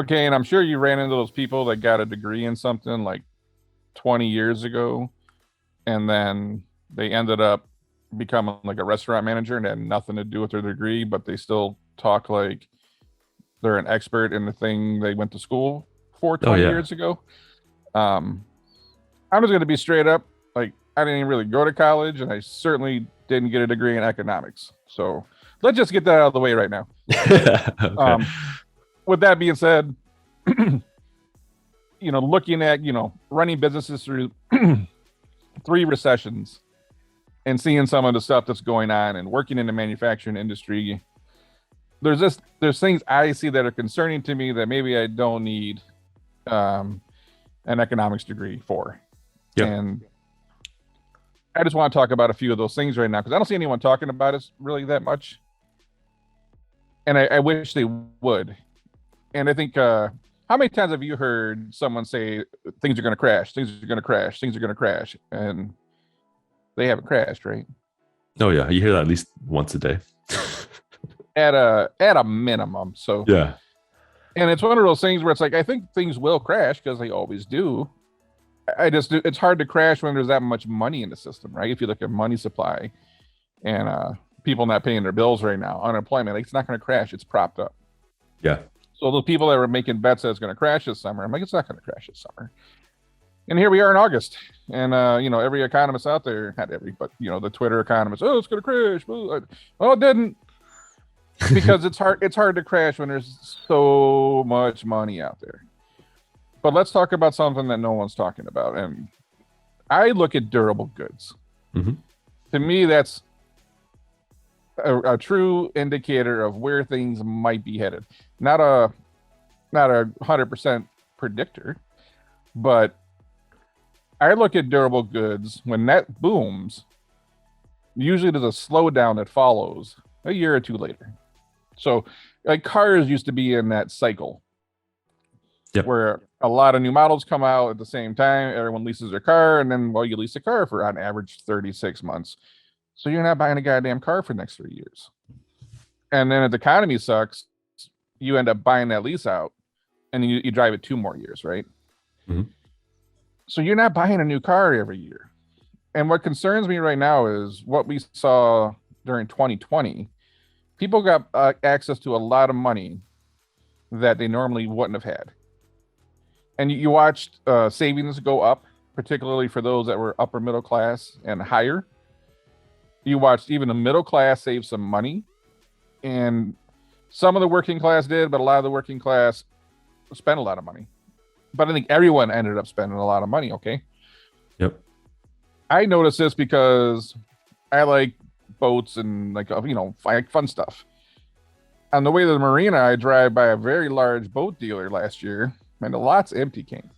Kane, I'm sure you ran into those people that got a degree in something like 20 years ago, and then they ended up becoming like a restaurant manager and had nothing to do with their degree, but they still talk like they're an expert in the thing they went to school for Oh 20 yeah. years ago. Um, I'm just going to be straight up. Like, I didn't even really go to college, and I certainly didn't get a degree in economics. So let's just get that out of the way right now. Okay. Um, with that being said, looking at, running businesses through three recessions and seeing some of the stuff that's going on and working in the manufacturing industry, there's things I see that are concerning to me that maybe I don't need um, an economics degree for. Yep. And I just want to talk about a few of those things right now because I don't see anyone talking about it really that much. And I wish they would. And I think, how many times have you heard someone say things are going to crash, things are going to crash, things are going to crash, and they haven't crashed, right? Oh yeah. You hear that at least once a day. At a minimum. So, Yeah. and it's one of those things where it's like I think things will crash because they always do. It's hard to crash when there's that much money in the system, right? If you look at money supply and people not paying their bills right now, unemployment, like, it's not going to crash. It's propped up. Yeah. So the people that were making bets that it's going to crash this summer, I'm like, it's not going to crash this summer. And here we are in August, and every economist out there, not every, but the Twitter economists, oh, it's going to crash. Oh, it didn't, because it's hard. It's hard to crash when there's so much money out there. But let's talk about something that no one's talking about, and I look at durable goods. Hmm. To me, that's a true indicator of where things might be headed. Not a 100% predictor, but I look at durable goods when that booms. Usually, there's a slowdown that follows a year or two later. So, like, cars used to be in that cycle Yep. where a lot of new models come out at the same time. Everyone leases their car, and then, well, you lease a car for on average 36 months. So you're not buying a goddamn car for the next 3 years. And then if the economy sucks, you end up buying that lease out, and then you drive it 2 more years, right? Hmm. So you're not buying a new car every year. And what concerns me right now is what we saw during 2020. People got access to a lot of money that they normally wouldn't have had. And you watched savings go up, particularly for those that were upper middle class and higher. You watched even the middle class save some money, and some of the working class did, but a lot of the working class spent a lot of money. But I think everyone ended up spending a lot of money. Okay, Yep. I noticed this because I like boats and, like, I like fun stuff. On the way to the marina, I drive by a very large boat dealer last year, and the lot's empty, King.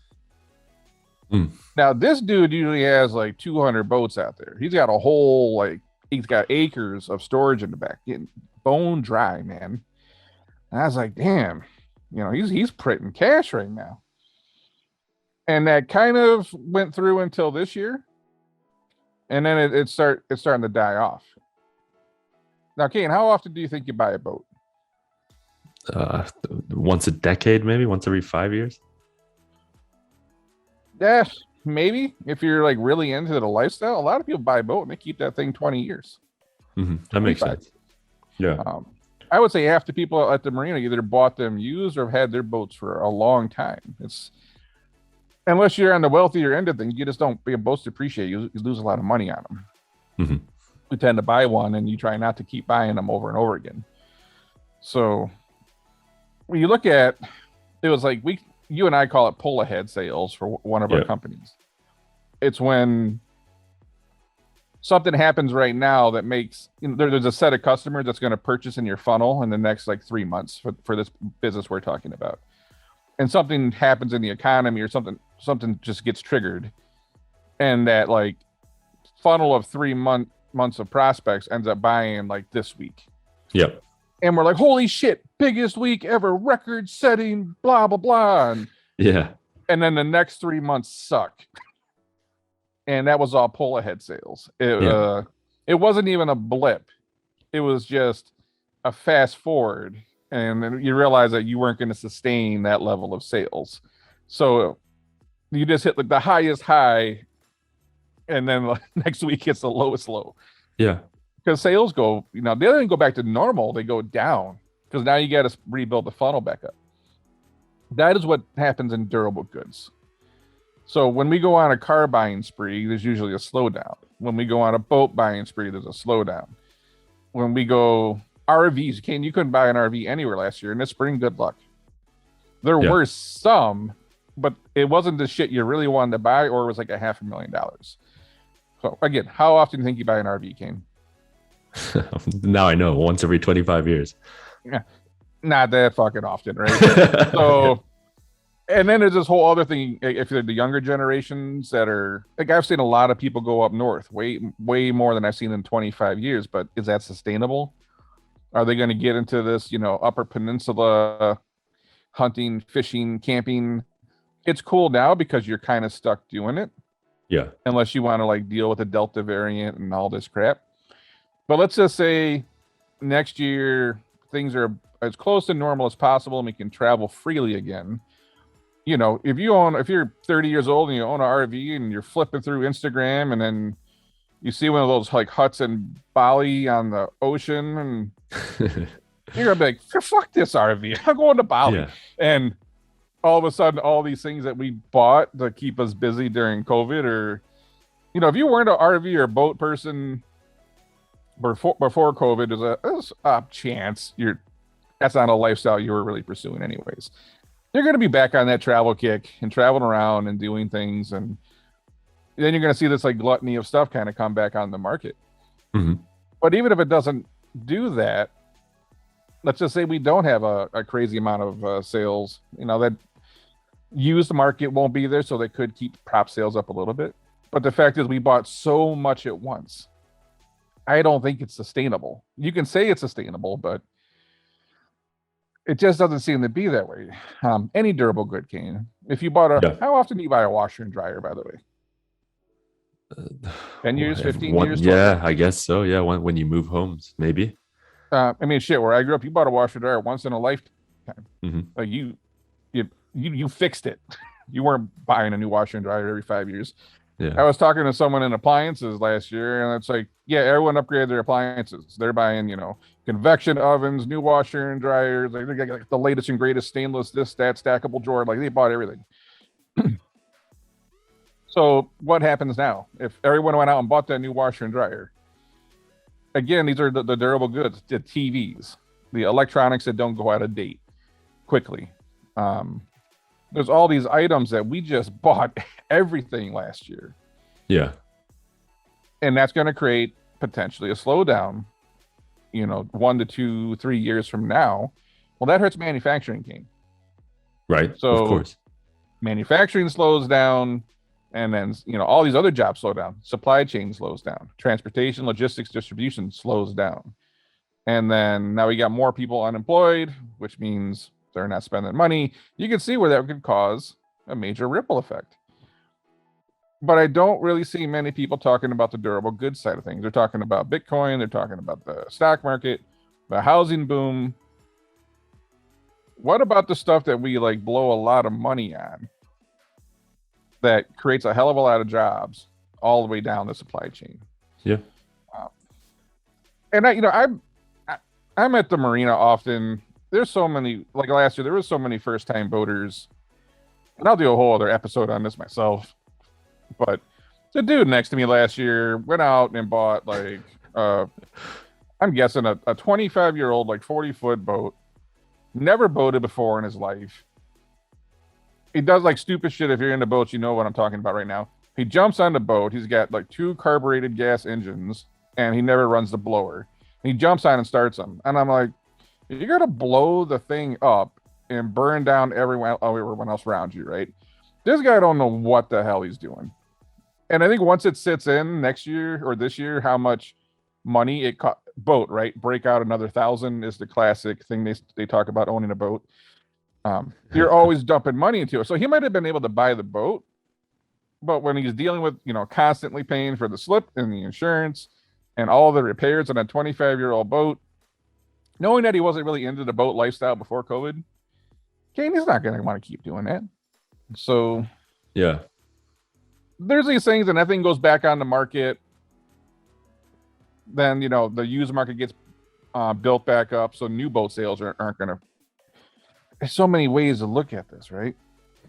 Mm. Now, this dude usually has like 200 boats out there. He's got a whole, like, he's got acres of storage in the back, getting bone dry, man. And I was like, damn, he's printing cash right now. And that kind of went through until this year, and then it's starting to die off. Now, Kane, how often do you think you buy a boat? Uh, Once a decade, maybe once every 5 years. Yeah, maybe if you're like really into the lifestyle. A lot of people buy a boat and they keep that thing 20 years, That makes 25. sense. Yeah. I would say half the people at the marina either bought them used or have had their boats for a long time. It's Unless you're on the wealthier end of things, you just don't. Your boats depreciate. You lose a lot of money on them. Hmm. We tend to buy one, and you try not to keep buying them over and over again. So when you look at, it was like you and I call it pull ahead sales for one of our Yeah. companies. It's when something happens right now that makes, there's a set of customers that's going to purchase in your funnel in the next like 3 months for this business we're talking about, and something happens in the economy or something just gets triggered, and that, like, funnel of 3 months of prospects ends up buying like this week, Yep. and we're like, holy shit, biggest week ever, record setting, blah blah blah, Yeah. and then the next 3 months suck. And that was all pull ahead sales. Yeah. It wasn't even a blip. It was just a fast forward. and then you realize that you weren't going to sustain that level of sales. So you just hit like the highest high, and then like, next week it's the lowest low. Yeah. Because sales go, they don't go back to normal, they go down because now you got to rebuild the funnel back up. That is what happens in durable goods. So when we go on a car buying spree, there's usually a slowdown. When we go on a boat buying spree, there's a slowdown. When we go RVs, you couldn't buy an RV anywhere last year. In the spring, good luck. There Yeah. were some, but it wasn't the shit you really wanted to buy, or it was like $500,000. So again, how often do you think you buy an RV, Kane? Now I know, once every 25 years. Yeah, not that fucking often, right? So, and then there's this whole other thing. If you're the younger generations that are like, I've seen a lot of people go up north, way more than I've seen in 25 years. But is that sustainable? Are they going to get into this, Upper Peninsula hunting, fishing, camping? It's cool now because you're kind of stuck doing it. Yeah. Unless you want to like deal with the Delta variant and all this crap. But let's just say next year things are as close to normal as possible and we can travel freely again. If you're 30 years old and you own an RV and you're flipping through Instagram and then you see one of those like huts in Bali on the ocean, and you're gonna be like, fuck this RV, I'm going to Bali. Yeah. And all of a sudden, all these things that we bought to keep us busy during COVID, or if you weren't an RV or boat person before COVID, there's a chance that's not a lifestyle you were really pursuing anyways. You're going to be back on that travel kick and traveling around and doing things, and then you're going to see this like gluttony of stuff kind of come back on the market. Mm-hmm. But even if it doesn't do that, let's just say we don't have a crazy amount of sales, that used market won't be there, so they could keep prop sales up a little bit. But the fact is we bought so much at once. I don't think it's sustainable. You can say it's sustainable, but it just doesn't seem to be that way. Any durable good, Kane. If you bought how often do you buy a washer and dryer, by the way? 10 years, 15 years? Yeah, I guess so. Yeah, when you move homes, maybe. Shit, where I grew up, you bought a washer and dryer once in a lifetime. Mm-hmm. Like you fixed it. You weren't buying a new washer and dryer every 5 years. Yeah. I was talking to someone in appliances last year, and it's like, yeah, everyone upgraded their appliances. They're buying, convection ovens, new washer and dryers. Like, they got like the latest and greatest stainless, this, that, stackable drawer. Like, they bought everything. So what happens now? If everyone went out and bought that new washer and dryer, again, these are the durable goods, the TVs, the electronics that don't go out of date quickly. There's all these items that we just bought everything last year. Yeah. And that's going to create potentially a slowdown, 1 to 2, 3 years from now. Well, that hurts manufacturing, King. Right. So of course, manufacturing slows down, and then, all these other jobs slow down. Supply chain slows down. Transportation, logistics, distribution slows down. And then now we got more people unemployed, which means they're not spending money. You can see where that could cause a major ripple effect. But I don't really see many people talking about the durable goods side of things. They're talking about Bitcoin. They're talking about the stock market, the housing boom. What about the stuff that we like blow a lot of money on that creates a hell of a lot of jobs all the way down the supply chain? Yeah. And I'm at the marina often. There's so many, like last year, there was so many first-time boaters. And I'll do a whole other episode on this myself. But the dude next to me last year went out and bought like, I'm guessing a 25-year-old, like 40-foot boat. Never boated before in his life. He does like stupid shit. If you're into boats, you know what I'm talking about right now. He jumps on the boat. He's got like 2 carbureted gas engines, and he never runs the blower. He jumps on and starts them. And I'm like, you're going to blow the thing up and burn down everyone else around you, right? This guy don't know what the hell he's doing. And I think once it sits in next year or this year, how much money it cost. Boat, right? Break out another 1,000 is the classic thing they talk about owning a boat. You're always dumping money into it. So he might have been able to buy the boat, but when he's dealing with, constantly paying for the slip and the insurance and all the repairs on a 25-year-old boat, knowing that he wasn't really into the boat lifestyle before COVID, Kane is not going to want to keep doing that. So Yeah. there's these things, and that thing goes back on the market. Then the used market gets built back up, so new boat sales aren't going to. There's so many ways to look at this, right?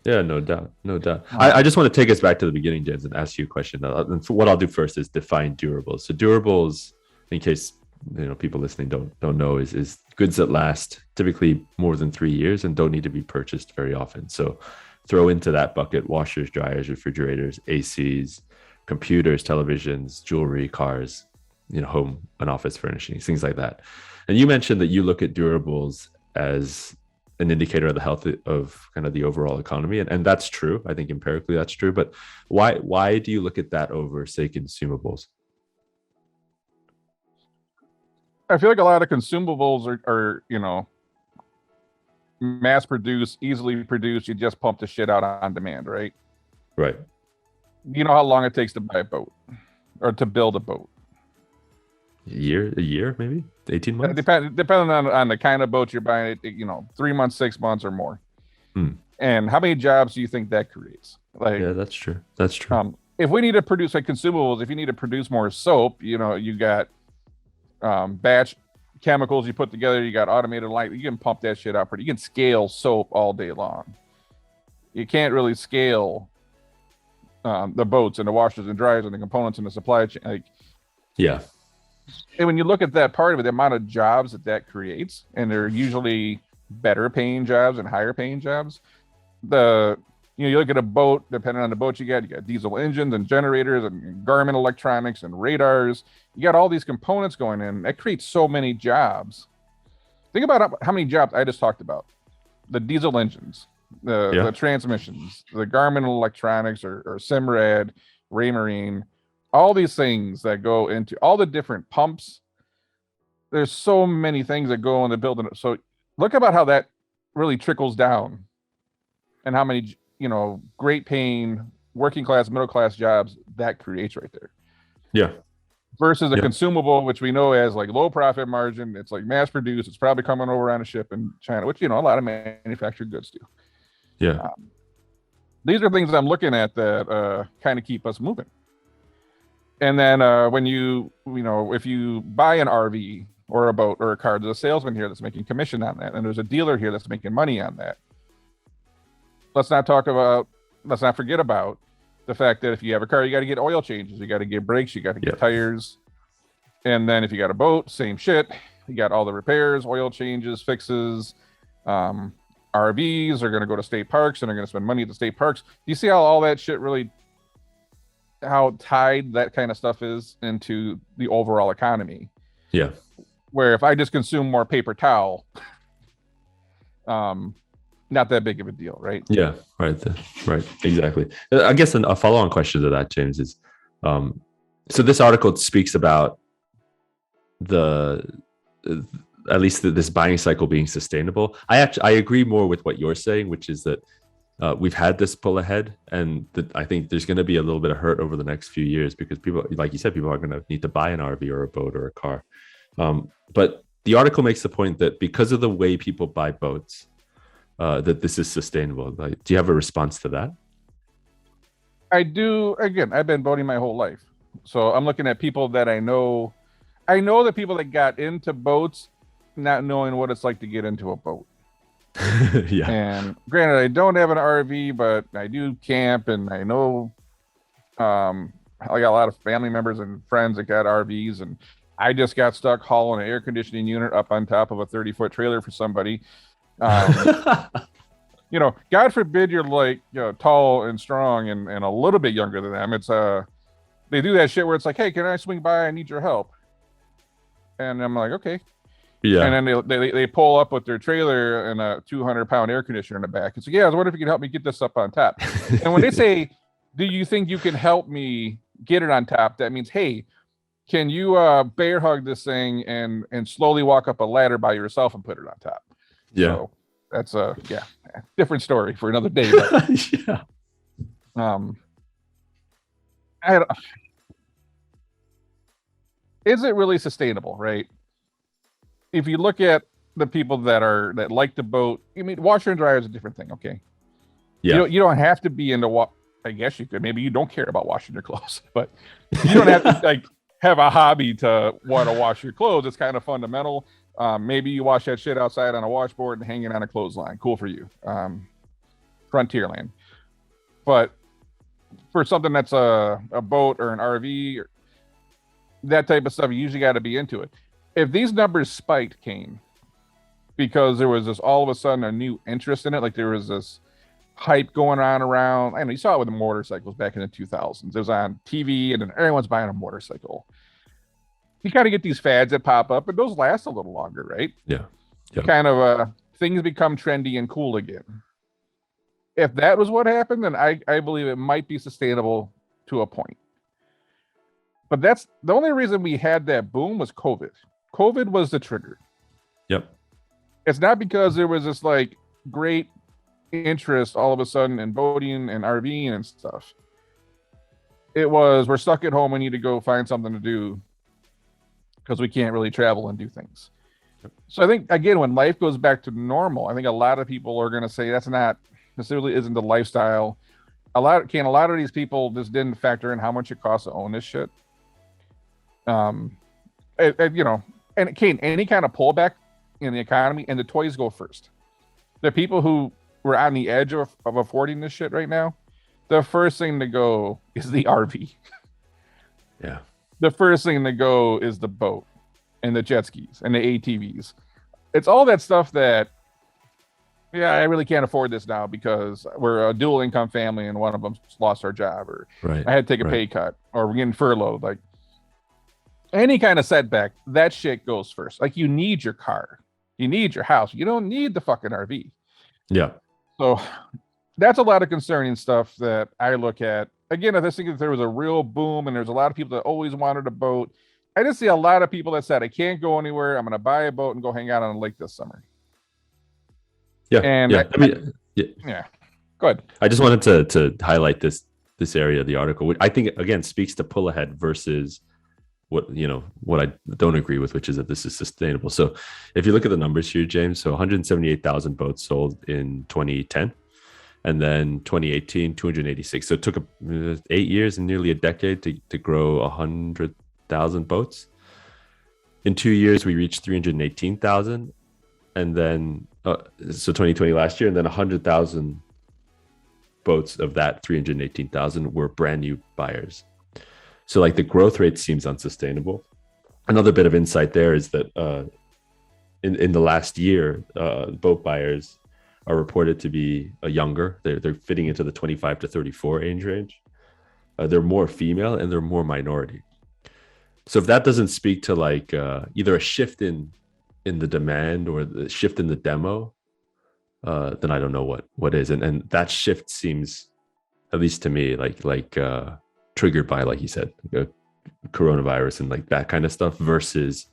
Yeah, no doubt, no doubt. I just want to take us back to the beginning, James, and ask you a question. And what I'll do first is define durables. So durables, in case people listening don't know, is goods that last typically more than 3 years and don't need to be purchased very often. So throw into that bucket washers, dryers, refrigerators, ACs, computers, televisions, jewelry, cars, home and office furnishings, things like that. And you mentioned that you look at durables as an indicator of the health of kind of the overall economy, and that's true. I think empirically that's true. But why do you look at that over, say, consumables? I feel like a lot of consumables are mass produced, easily produced. You just pump the shit out on demand, right? Right. You know how long it takes to buy a boat or to build a boat? A year, maybe 18 months. Depending on the kind of boat you're buying, 3 months, 6 months, or more. And how many jobs do you think that creates? Yeah, that's true. That's true. If we need to produce consumables, if you need to produce more soap, you got batch chemicals you put together, you got automated light, you can pump that shit out pretty. You can scale soap all day long. You can't really scale the boats and the washers and dryers and the components and the supply chain. Yeah. And when you look at that part of it, the amount of jobs that creates, and they're usually better paying jobs and higher paying jobs. You look at a boat, depending on the boat you got diesel engines and generators and Garmin electronics and radars. You got all these components going in. That creates so many jobs. Think about how many jobs I just talked about. The diesel engines, the transmissions, the Garmin electronics or Simrad, Raymarine, all these things that go into all the different pumps. There's so many things that go into building it. So look about how that really trickles down and how many, great paying working class, middle class jobs that creates right there. Yeah. Versus a consumable, which we know as like low profit margin. It's like mass produced. It's probably coming over on a ship in China, which, a lot of manufactured goods do. Yeah. These are things I'm looking at that kind of keep us moving. And then when if you buy an RV or a boat or a car, there's a salesman here that's making commission on that. And there's a dealer here that's making money on that. Let's not forget about the fact that if you have a car, you got to get oil changes, you got to get brakes, you got to get tires. And then if you got a boat, same shit. You got all the repairs, oil changes, fixes. RVs are going to go to state parks and they're going to spend money at the state parks. Do you see how all that shit really, how tied that kind of stuff is into the overall economy? Yeah. Where if I just consume more paper towel, not that big of a deal, right? Yeah, right, exactly. I guess a follow-on question to that, James, is so this article speaks about at least this buying cycle being sustainable. I agree more with what you're saying, which is that we've had this pull ahead, and I think there's going to be a little bit of hurt over the next few years because people, like you said, people are going to need to buy an RV or a boat or a car. But the article makes the point that because of the way people buy boats, that this is sustainable. Like, do you have a response to that? I do. Again, I've been boating my whole life, so I'm looking at people that I know. I know the people that got into boats, not knowing what it's like to get into a boat. Yeah. And granted, I don't have an RV, but I do camp, and I know I got a lot of family members and friends that got RVs, and I just got stuck hauling an air conditioning unit up on top of a 30-foot trailer for somebody. God forbid you're like tall and strong and a little bit younger than them. It's they do that shit where it's like, hey, can I swing by? I need your help. And I'm like, okay. Yeah. And then they pull up with their trailer and a 200-pound air conditioner in the back. It's like, yeah, I was wondering if you could help me get this up on top. And when they say, do you think you can help me get it on top? That means, hey, can you bear hug this thing and slowly walk up a ladder by yourself and put it on top? Yeah. So that's a different story for another day. But, yeah. Is it really sustainable, right? if you look at the people that like to boat, I mean, washer and dryer is a different thing. Okay, Yeah. you don't have to be into what. I guess you could. Maybe you don't care about washing your clothes, but you don't have to like have a hobby to want to wash your clothes. It's kind of fundamental. Maybe you wash that shit outside on a washboard and hang it on a clothesline. Cool for you. Frontierland. But for something that's a boat or an RV, or that type of stuff, you usually got to be into it. If these numbers spiked, Kane, because there was this all of a sudden a new interest in it, like there was this hype going on around. I know you saw it with the motorcycles back in the 2000s. It was on TV, and then everyone's buying a motorcycle. You kind of get these fads that pop up, and those last a little longer, right? Yeah. Yeah. Kind of things become trendy and cool again. If that was what happened, then I believe it might be sustainable to a point. But that's the only reason we had that boom was COVID. COVID was the trigger. Yep. It's not because there was this like great interest all of a sudden in boating and RVing and stuff. It was we're stuck at home. We need to go find something to do because we can't really travel and do things. Yep. So I think again, when life goes back to normal, I think a lot of people are going to say that's not necessarily isn't the lifestyle. A lot of these people just didn't factor in how much it costs to own this shit. You know, and Kane, any kind of pullback in the economy, and the toys go first. The people who were on the edge of affording this shit right now, the first thing to go is the RV. Yeah. The first thing to go is the boat and the jet skis and the ATVs. It's all that stuff that, yeah, I really can't afford this now because we're a dual income family and one of them lost our job, or Right. I had to take a pay cut, or we're getting furloughed. Like any kind of setback, that shit goes first. Like you need your car, you need your house. You don't need the fucking RV. Yeah. So that's a lot of concerning stuff that I look at. Again, I just think that there was a real boom and there's a lot of people that always wanted a boat. I just see a lot of people that said, I can't go anywhere. I'm going to buy a boat and go hang out on a lake this summer. Yeah. And yeah. I mean, yeah. Go ahead. I just wanted to highlight this area of the article, which I think again speaks to pull ahead versus what I don't agree with, which is that this is sustainable. So if you look at the numbers here, James, so 178,000 boats sold in 2010, and then 2018 286. So it took 8 years and nearly a decade to grow 100,000 boats. In 2 years we reached 318,000, and then so 2020 last year, and then 100,000 boats of that 318,000 were brand new buyers. So like the growth rate seems unsustainable. Another bit of insight there is that in the last year, boat buyers are reported to be younger. They're fitting into the 25 to 34 age range. They're more female and they're more minority. So if that doesn't speak to like either a shift in the demand or the shift in the demo, then I don't know what is. And that shift seems, at least to me, like triggered by, like you said, coronavirus and like that kind of stuff versus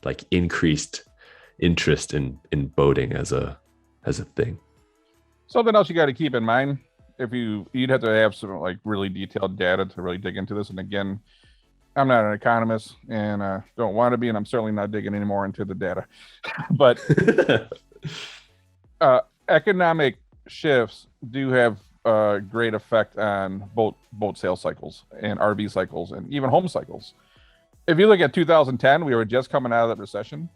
like increased interest in boating as a thing. Something else you got to keep in mind, if you'd have to have some like really detailed data to really dig into this. And again, I'm not an economist and don't want to be, and I'm certainly not digging any more into the data. But economic shifts do have a great effect on boat sales cycles and RV cycles and even home cycles. If you look at 2010, we were just coming out of that recession.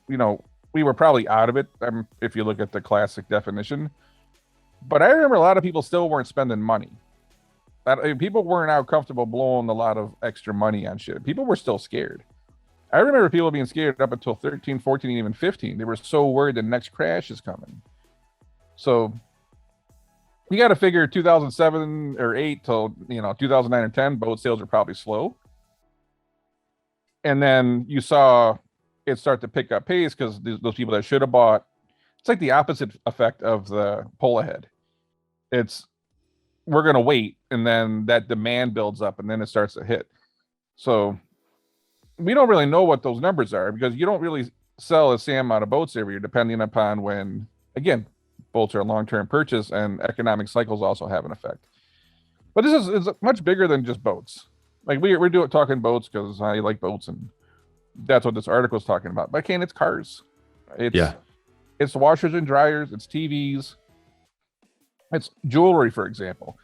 You know, we were probably out of it if you look at the classic definition. But I remember a lot of people still weren't spending money. People weren't out comfortable blowing a lot of extra money on shit. People were still scared. I remember people being scared up until 13, 14, and even 15. They were so worried the next crash is coming. So you got to figure 2007 or 8 till 2009 or 10, boat sales were probably slow. And then you saw it start to pick up pace because those people that should have bought, it's like the opposite effect of the pull ahead. It's we're going to wait, and then that demand builds up, and then it starts to hit. So we don't really know what those numbers are because you don't really sell the same amount of boats every year, depending upon when, again, boats are a long-term purchase and economic cycles also have an effect. But this is much bigger than just boats. Like we're talking boats because I like boats and That's what this article is talking about. But Kane, it's cars. Yeah. It's washers and dryers. It's TVs. It's jewelry, for example.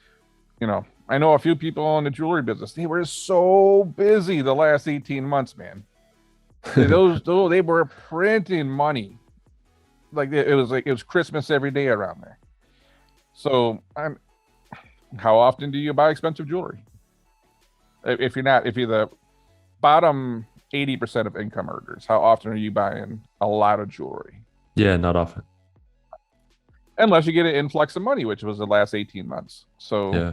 I know a few people in the jewelry business. They were so busy the last 18 months, man. Those they were printing money. Like it was Christmas every day around there. So how often do you buy expensive jewelry? If you're the bottom 80% of income earners, how often are you buying a lot of jewelry? Yeah, not often. Unless you get an influx of money, which was the last 18 months. So Yeah.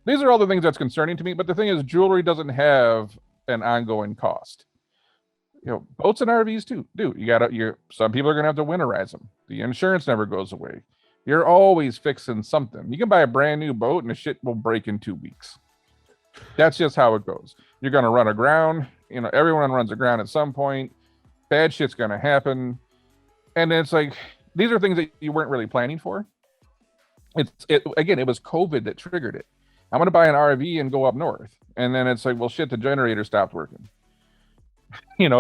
these are all the things that's concerning to me. But the thing is, jewelry doesn't have an ongoing cost. Boats and RVs too. Some people are gonna have to winterize them. The insurance never goes away. You're always fixing something. You can buy a brand new boat and the shit will break in 2 weeks. That's just how it goes. You're gonna run aground. Everyone runs aground at some point. Bad shit's gonna happen. And it's like, these are things that you weren't really planning for. Again, it was COVID that triggered it. I'm going to buy an RV and go up north. And then it's like, well, shit, the generator stopped working. Then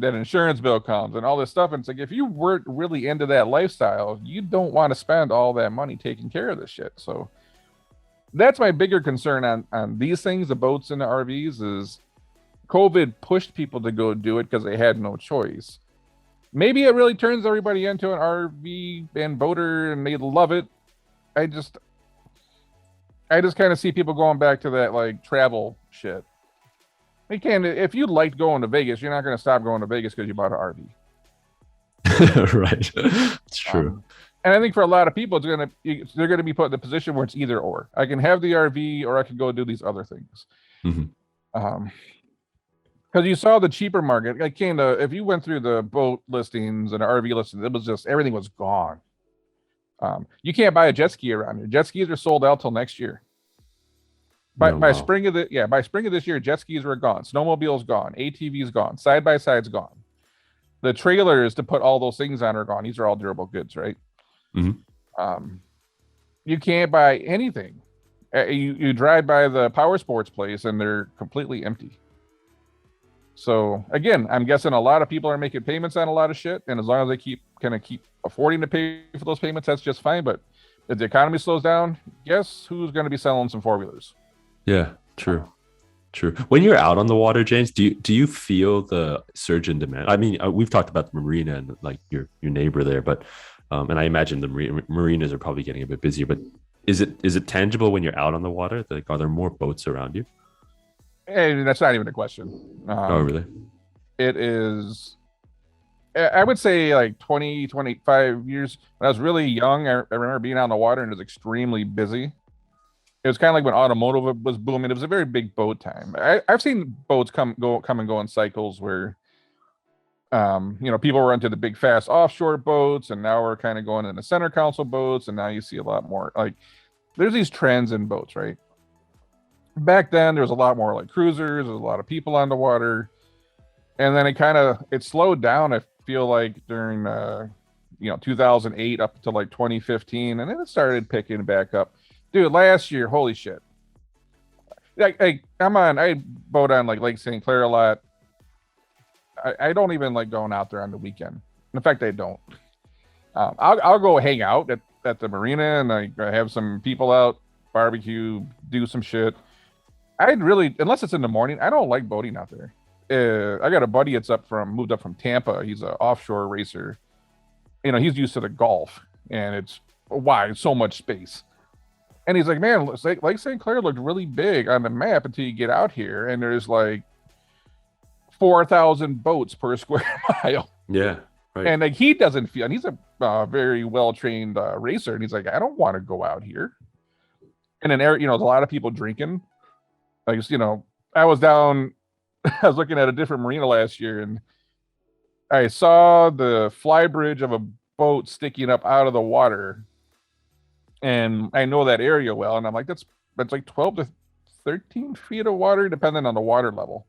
insurance bill comes and all this stuff. And it's like, if you weren't really into that lifestyle, you don't want to spend all that money taking care of this shit. So that's my bigger concern on these things, the boats and the RVs, is COVID pushed people to go do it because they had no choice. Maybe it really turns everybody into an RV and boater and they love it. I just kind of see people going back to that like travel shit. If you liked going to Vegas, you're not going to stop going to Vegas because you bought an RV. Right. It's true. And I think for a lot of people, they're going to be put in the position where it's either or. I can have the RV or I can go do these other things. Mm-hmm. Because you saw the cheaper market, like if you went through the boat listings and RV listings, it was just everything was gone. You can't buy a jet ski around here. Jet skis are sold out till next year. By spring of this year, jet skis were gone. Snowmobiles gone. ATVs gone. Side by sides gone. The trailers to put all those things on are gone. These are all durable goods, right? Mm-hmm. You can't buy anything. You drive by the power sports place and they're completely empty. So again, I'm guessing a lot of people are making payments on a lot of shit, and as long as they keep affording to pay for those payments, that's just fine. But if the economy slows down, guess who's going to be selling some four-wheelers? Yeah, true. When you're out on the water, James, do you feel the surge in demand? I mean, we've talked about the marina and like your neighbor there, but and I imagine the marinas are probably getting a bit busier. But is it tangible when you're out on the water? Like, are there more boats around you? Hey, that's not even a question. Oh, really? It is, I would say like 20, 25 years. When I was really young, I remember being out on the water and it was extremely busy. It was kind of like when automotive was booming. It was a very big boat time. I've seen boats come and go in cycles where, people were into the big fast offshore boats, and now we're kind of going into center console boats, and now you see a lot more like there's these trends in boats, right? Back then, there was a lot more like cruisers. There's a lot of people on the water, and then it slowed down. I feel like during 2008 up to like 2015, and then it started picking back up. Dude, last year, holy shit! I boat on like Lake St. Clair a lot. I don't even like going out there on the weekend. In fact, I don't. I'll go hang out at the marina and I have some people out, barbecue, do some shit. Unless it's in the morning, I don't like boating out there. I got a buddy moved up from Tampa. He's an offshore racer. He's used to the Gulf, and it's wide, so much space. And he's like, man, Lake St. Clair looked really big on the map until you get out here, and there's like 4,000 boats per square mile. Yeah, right. And like he doesn't feel, and he's a very well-trained racer, and he's like, I don't want to go out here. And then there's a lot of people drinking. Like, I was looking at a different marina last year, and I saw the fly bridge of a boat sticking up out of the water. And I know that area well, and I'm like, that's like 12 to 13 feet of water, depending on the water level.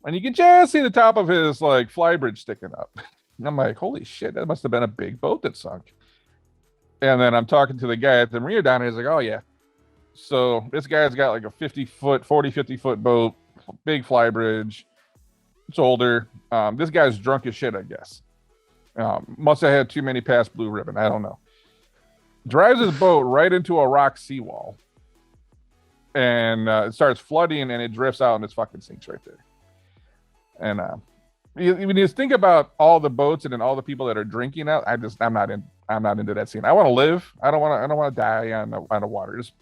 And you can just see the top of his like fly bridge sticking up. And I'm like, holy shit, that must have been a big boat that sunk. And then I'm talking to the guy at the marina down here. He's like, oh yeah. So this guy's got like a 40, 50 foot boat, big fly bridge. It's older. This guy's drunk as shit, I guess. Must have had too many past Blue Ribbon. I don't know. Drives his boat right into a rock seawall, and it starts flooding, and it drifts out, and it fucking sinks right there. And when you think about all the boats and then all the people that are drinking out, I'm not into that scene. I want to live. I don't want to die on the water. There's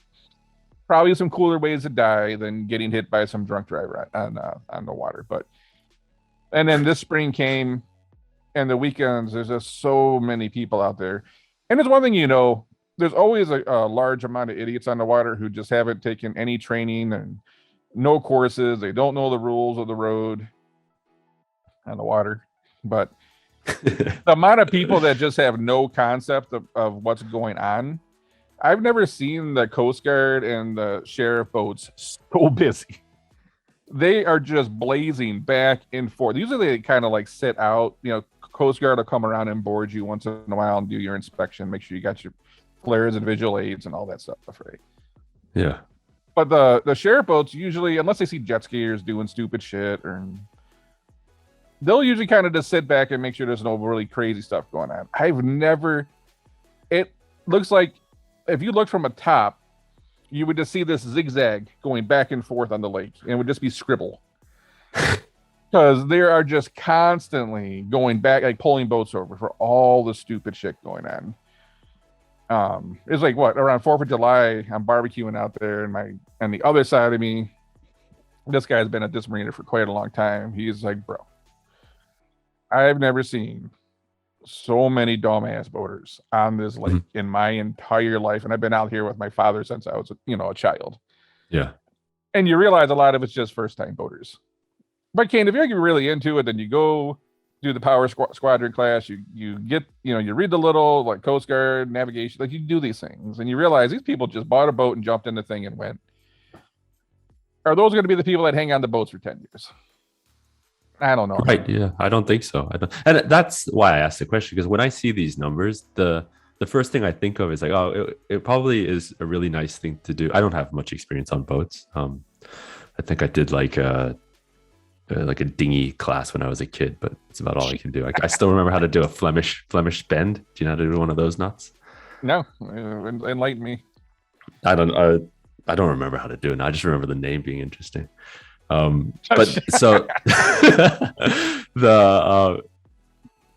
probably some cooler ways to die than getting hit by some drunk driver on the water. But and then this spring came, and the weekends, there's just so many people out there. And it's one thing, there's always a large amount of idiots on the water who just haven't taken any training and no courses. They don't know the rules of the road on the water. But the amount of people that just have no concept of what's going on, I've never seen the Coast Guard and the sheriff boats so busy. They are just blazing back and forth. Usually they kind of like sit out, Coast Guard will come around and board you once in a while and do your inspection, make sure you got your flares and visual aids and all that stuff, right? Yeah. But the sheriff boats usually, unless they see jet skiers doing stupid shit, or they'll usually kind of just sit back and make sure there's no really crazy stuff going on. It looks like if you look from a top, you would just see this zigzag going back and forth on the lake, and it would just be scribble. Because they are just constantly going back, like pulling boats over for all the stupid shit going on. It's like around 4th of July, I'm barbecuing out there, and on the other side of me, this guy's been at this marina for quite a long time. He's like, bro, I've never seen so many dumbass boaters on this lake in my entire life, and I've been out here with my father since I was a child. Yeah. And you realize a lot of it's just first time boaters. But Kane, if you're really into it, then you go do the power squadron class. You get, you read the little like Coast Guard navigation, like you do these things, and you realize these people just bought a boat and jumped in the thing and went. Are those going to be the people that hang on the boats for 10 years? I don't know. Right. Yeah. I don't think so. And that's why I asked the question, because when I see these numbers, the first thing I think of is like, oh, it probably is a really nice thing to do. I don't have much experience on boats. I think I did like a dinghy class when I was a kid, but it's about all I can do. I still remember how to do a Flemish bend. Do you know how to do one of those knots? No, enlighten me. I don't remember how to do it. I just remember the name being interesting. But so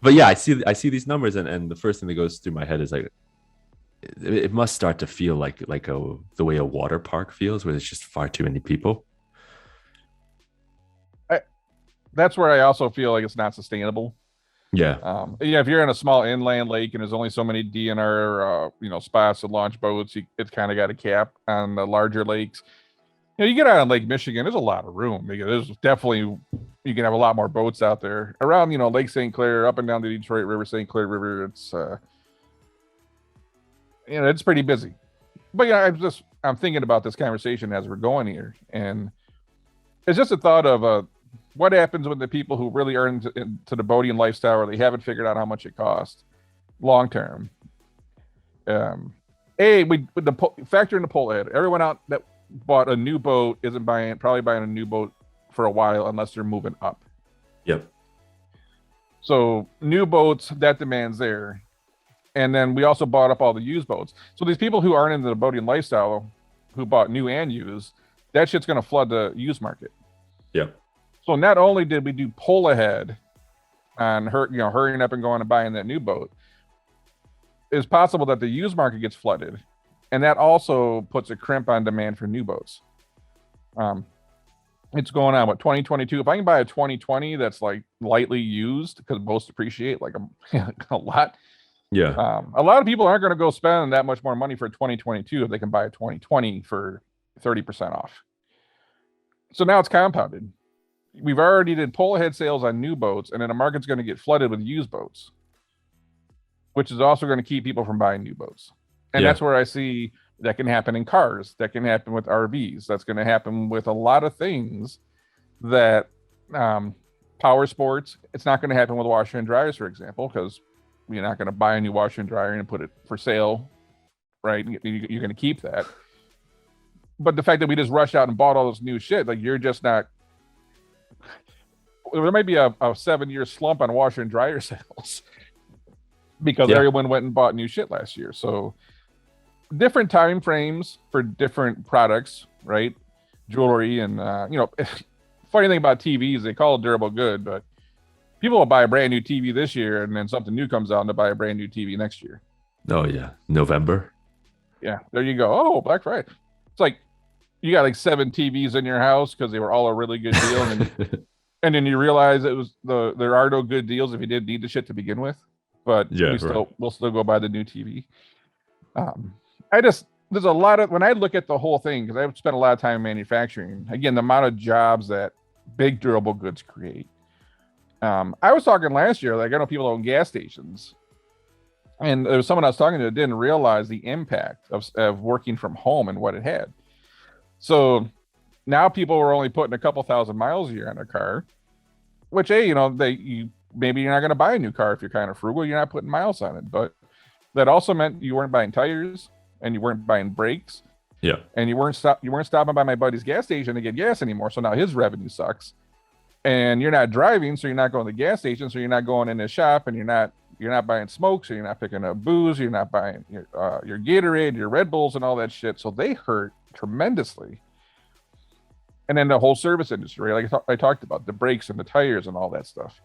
but yeah, I see these numbers, and the first thing that goes through my head is like, it must start to feel like the way a water park feels, where there's just far too many people. That's where I also feel like it's not sustainable. Yeah. If you're in a small inland lake and there's only so many DNR, spots to launch boats, it's kind of got a cap. On the larger lakes, you get out on Lake Michigan, there's a lot of room. There's definitely, you can have a lot more boats out there around, Lake St. Clair, up and down the Detroit River, St. Clair River. It's, it's pretty busy. But I'm thinking about this conversation as we're going here, and it's just a thought of what happens when the people who really are into the boating lifestyle, or they haven't figured out how much it costs long term. Factor in the pull ahead. Everyone out that bought a new boat isn't probably buying a new boat for a while unless they're moving up. Yep. So new boats, that demand's there. And then we also bought up all the used boats. So these people who aren't into the boating lifestyle, who bought new and used, that shit's going to flood the used market. Yep. So not only did we do pull ahead on hurrying up and going and buying that new boat, it's possible that the used market gets flooded, and that also puts a crimp on demand for new boats. It's going on 2022. If I can buy a 2020 that's like lightly used, because boats depreciate like a lot. Yeah. A lot of people aren't going to go spend that much more money for 2022 if they can buy a 2020 for 30% off. So now it's compounded. We've already did pull ahead sales on new boats, and then the market's going to get flooded with used boats, which is also going to keep people from buying new boats. And that's where I see that can happen in cars, that can happen with RVs, that's going to happen with a lot of things that power sports. It's not going to happen with washer and dryers, for example, because you're not going to buy a new washer and dryer and put it for sale, right? You're going to keep that. But the fact that we just rushed out and bought all this new shit, like, you're just not. there might be a 7-year slump on washer and dryer sales because Yeah. everyone went and bought new shit last year. So different time frames for different products, right? Jewelry and funny thing about TVs, they call it durable good, but people will buy a brand new TV this year and then something new comes out and they buy a brand new TV next year. Oh yeah, November. Yeah, there you go. Oh, Black Friday. It's like you got like 7 TVs in your house because they were all a really good deal, and then you realize there are no good deals if you didn't need the shit to begin with. But Yeah, right. we'll still go buy the new TV. I just there's a lot of when I look at the whole thing because I've spent a lot of time in manufacturing. Again, the amount of jobs that big durable goods create. I was talking last year, like I know people own gas stations, and there was someone I was talking to that didn't realize the impact of working from home and what it had. So now people were only putting a couple thousand miles a year on their car, which hey, maybe you're not going to buy a new car if you're kind of frugal. You're not putting miles on it, but that also meant you weren't buying tires and you weren't buying brakes. Yeah. And you weren't stopping by my buddy's gas station to get gas anymore. So now his revenue sucks. And you're not driving, so you're not going to the gas station, so you're not going in the shop, and you're not buying smoke, so you're not picking up booze, you're not buying your Gatorade, your Red Bulls, and all that shit. So they hurt tremendously. And then the whole service industry, like I talked about, the brakes and the tires and all that stuff.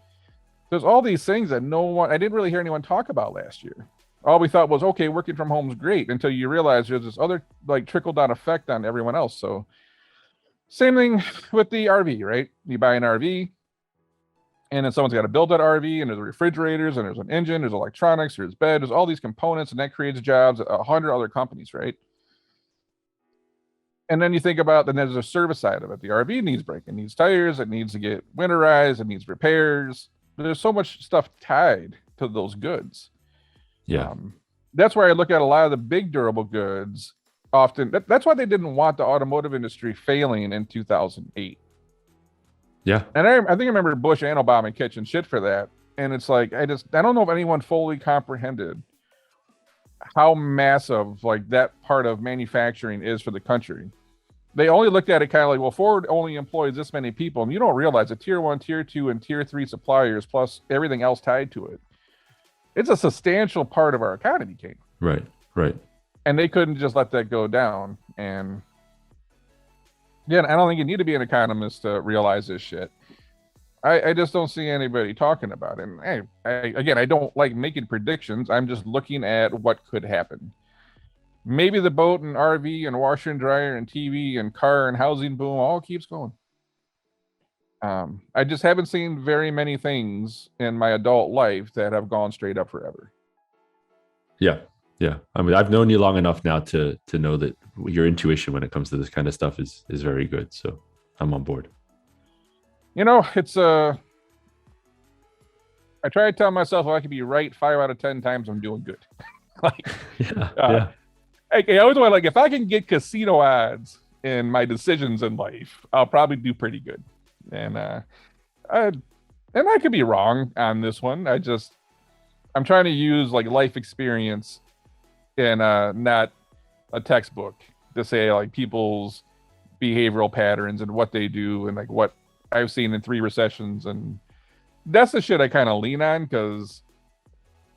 There's all these things that I didn't really hear anyone talk about last year. All we thought was, okay, working from home is great until you realize there's this other like trickle down effect on everyone else. So same thing with the RV, right? You buy an RV and then someone's got to build that RV and there's refrigerators and there's an engine, there's electronics, there's bed, there's all these components and that creates jobs at 100 other companies, right? And then you think about, then there's a service side of it. The RV needs brake, it needs tires, it needs to get winterized, it needs repairs. There's so much stuff tied to those goods. Yeah. That's where I look at a lot of the big durable goods often. That's why they didn't want the automotive industry failing in 2008. Yeah. And I think I remember Bush and Obama catching shit for that. And it's like, I don't know if anyone fully comprehended how massive like that part of manufacturing is for the country. They only looked at it kind of like, well, Ford only employs this many people. And you don't realize that tier 1, tier 2, and tier 3 suppliers, plus everything else tied to it, it's a substantial part of our economy, Kate. Right. Right. And they couldn't just let that go down. And yeah, I don't think you need to be an economist to realize this shit. I just don't see anybody talking about it. And I don't like making predictions. I'm just looking at what could happen. Maybe the boat and RV and washer and dryer and TV and car and housing boom all keeps going. I just haven't seen very many things in my adult life that have gone straight up forever. Yeah. Yeah. I mean, I've known you long enough now to know that your intuition when it comes to this kind of stuff is very good. So I'm on board. It's I try to tell myself if I could be right 5 out of 10 times, I'm doing good. Like, yeah. I always want, like, if I can get casino odds in my decisions in life, I'll probably do pretty good. And I could be wrong on this one. I'm trying to use like life experience and not a textbook to say like people's behavioral patterns and what they do and like what I've seen in 3 recessions. And that's the shit I kind of lean on because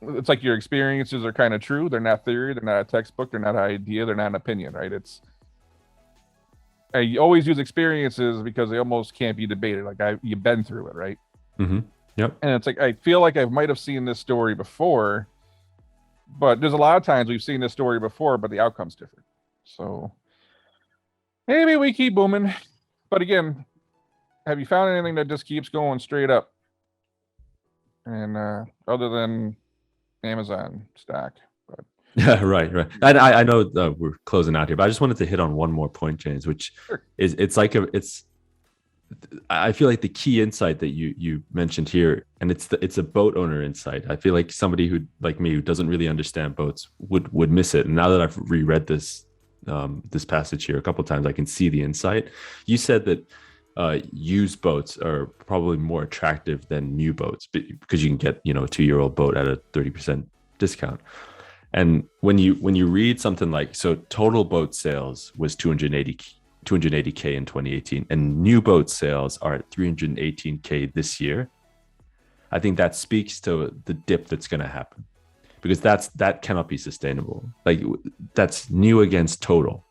it's like your experiences are kind of true. They're not theory. They're not a textbook. They're not an idea. They're not an opinion, right? I always use experiences because they almost can't be debated. Like you've been through it, right? Mm-hmm. Yep. And it's like, I feel like I might have seen this story before, but there's a lot of times we've seen this story before, but the outcome's different. So maybe we keep booming. But again, have you found anything that just keeps going straight up? And other than Amazon stock. But Yeah, right. And I know we're closing out here, but I just wanted to hit on one more point, James, which sure. is I feel like the key insight that you mentioned here, and it's a boat owner insight. I feel like somebody who like me who doesn't really understand boats would miss it. And now that I've reread this passage here a couple of times, I can see the insight. You said that used boats are probably more attractive than new boats because you can get a 2-year-old boat at a 30% discount. And when you read something like, so total boat sales was 280 280K in 2018, and new boat sales are at 318K this year, I think that speaks to the dip that's going to happen, because that cannot be sustainable. Like, that's new against total.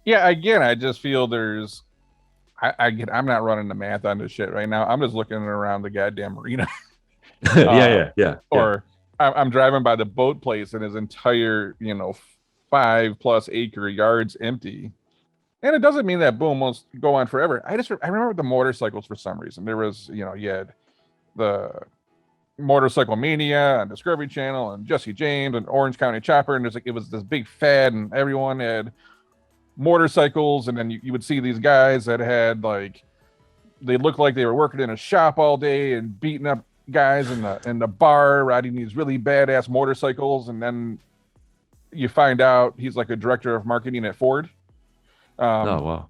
Yeah, again, I just feel I'm not running the math on this shit right now. I'm just looking around the goddamn marina. Yeah. Or I'm driving by the boat place and his entire, 5+ acre yards empty. And it doesn't mean that boom won't go on forever. I remember the motorcycles for some reason. There was, you had the Motorcycle Mania on Discovery Channel and Jesse James and Orange County Chopper, and it was this big fad, and everyone had motorcycles, and then you would see these guys that had they looked like they were working in a shop all day and beating up guys in the bar, riding these really badass motorcycles, and then you find out he's like a director of marketing at Ford. Oh wow.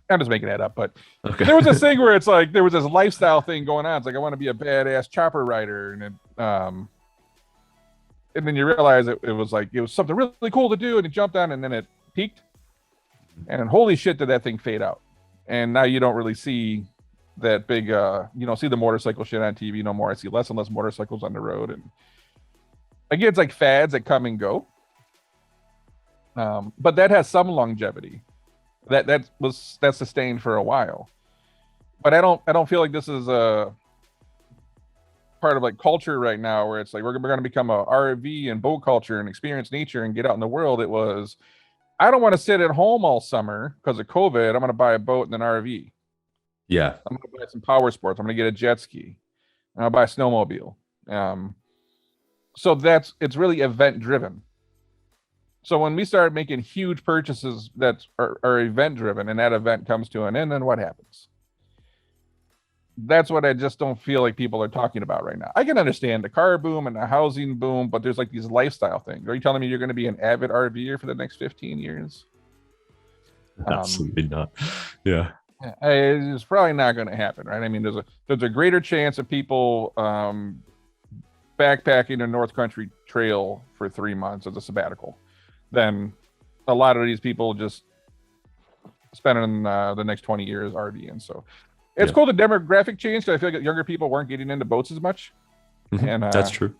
I'm just making that up, but okay. There was this thing where it's like there was this lifestyle thing going on. It's like, I want to be a badass chopper rider, and then you realize it was something really cool to do, and it jumped on, and then it peaked, and holy shit, did that thing fade out. And now you don't really see that big, you don't see the motorcycle shit on TV no more. I see less and less motorcycles on the road, and again, it's like fads that come and go. But that has some longevity. That's sustained for a while. But I don't feel like this is a part of culture right now where it's like we're going to become a RV and boat culture and experience nature and get out in the world. It was, I don't want to sit at home all summer because of COVID. I'm going to buy a boat and an RV. Yeah. I'm going to buy some power sports. I'm going to get a jet ski. I'll buy a snowmobile. So it's really event driven. So when we start making huge purchases that are event driven, and that event comes to an end, then what happens? That's what I just don't feel like people are talking about right now. I can understand the car boom and the housing boom, but there's these lifestyle things. Are you telling me you're going to be an avid RVer for the next 15 years? Absolutely not. Yeah. It's probably not going to happen, right? I mean, there's a greater chance of people backpacking a North Country trail for 3 months as a sabbatical than a lot of these people just spending the next 20 years RVing. So it's cool the demographic change, because I feel like younger people weren't getting into boats as much. Mm-hmm. And that's true.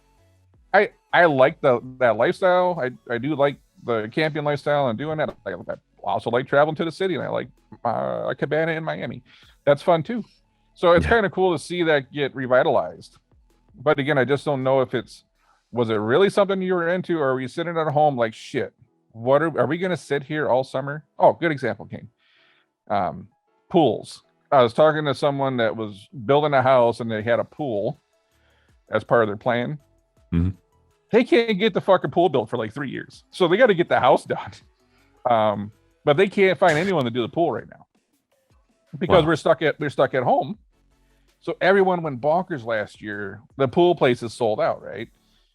I like that lifestyle. I do like the camping lifestyle and doing that. I also like traveling to the city, and I like a cabana in Miami. That's fun too. So it's kind of cool to see that get revitalized. But again, I just don't know if was it really something you were into, or are we sitting at home like shit? What are we going to sit here all summer? Oh, good example, King. Pools. I was talking to someone that was building a house, and they had a pool as part of their plan. Mm-hmm. They can't get the fucking pool built for 3 years, so they got to get the house done. But they can't find anyone to do the pool right now because we're stuck at home. So everyone went bonkers last year. The pool places sold out, right?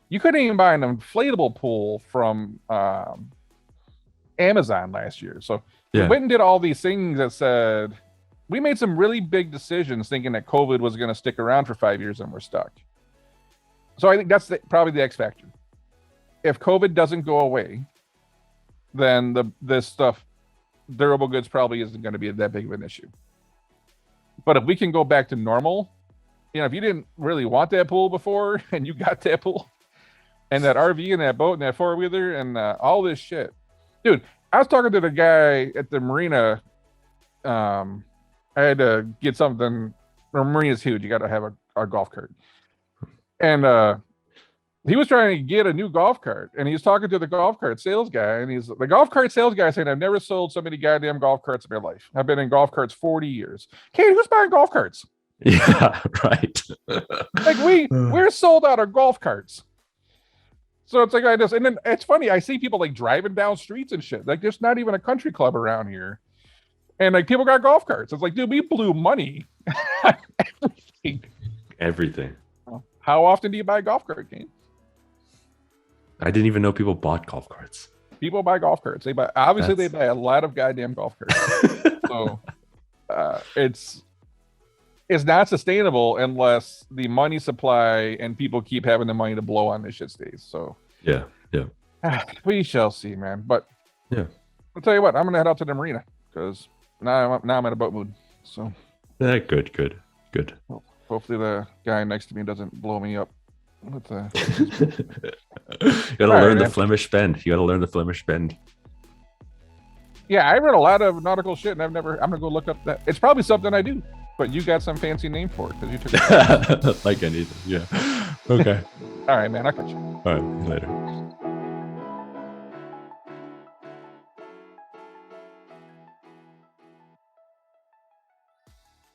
You couldn't even buy an inflatable pool from Amazon last year. So we went and did all these things that said, we made some really big decisions thinking that COVID was going to stick around for 5 years, and we're stuck. So I think that's probably the X factor. If COVID doesn't go away, then this stuff, durable goods, probably isn't going to be that big of an issue. But if we can go back to normal, if you didn't really want that pool before and you got that pool and that RV and that boat and that four-wheeler and all this shit. Dude, I was talking to the guy at the marina. I had to get something. The marina's huge. You got to have a golf cart. And he was trying to get a new golf cart, and he was talking to the golf cart sales guy, and the golf cart sales guy saying, I've never sold so many goddamn golf carts in my life. I've been in golf carts 40 years. Kate, who's buying golf carts? Yeah, right. We're sold out of golf carts. So it's like, and then it's funny, I see people driving down streets and shit. There's not even a country club around here. And people got golf carts. It's like, dude, we blew money. Everything. How often do you buy a golf cart, Kane? I didn't even know people bought golf carts. People buy golf carts. They buy a lot of goddamn golf carts. So it's not sustainable unless the money supply and people keep having the money to blow on this shit stays. So yeah. We shall see, man. But I'll tell you what, I'm gonna head out to the marina because now I'm in a boat mood. So Yeah, good. hopefully the guy next to me doesn't blow me up with the. You gotta All right, learn the man. Flemish bend. You gotta learn the Flemish bend. Yeah, I read a lot of nautical shit, and I'm gonna go look up that. It's probably something I do, but you got some fancy name for it because you took. Like anything. Yeah. Okay. All right, man. I'll catch you. All right. Later.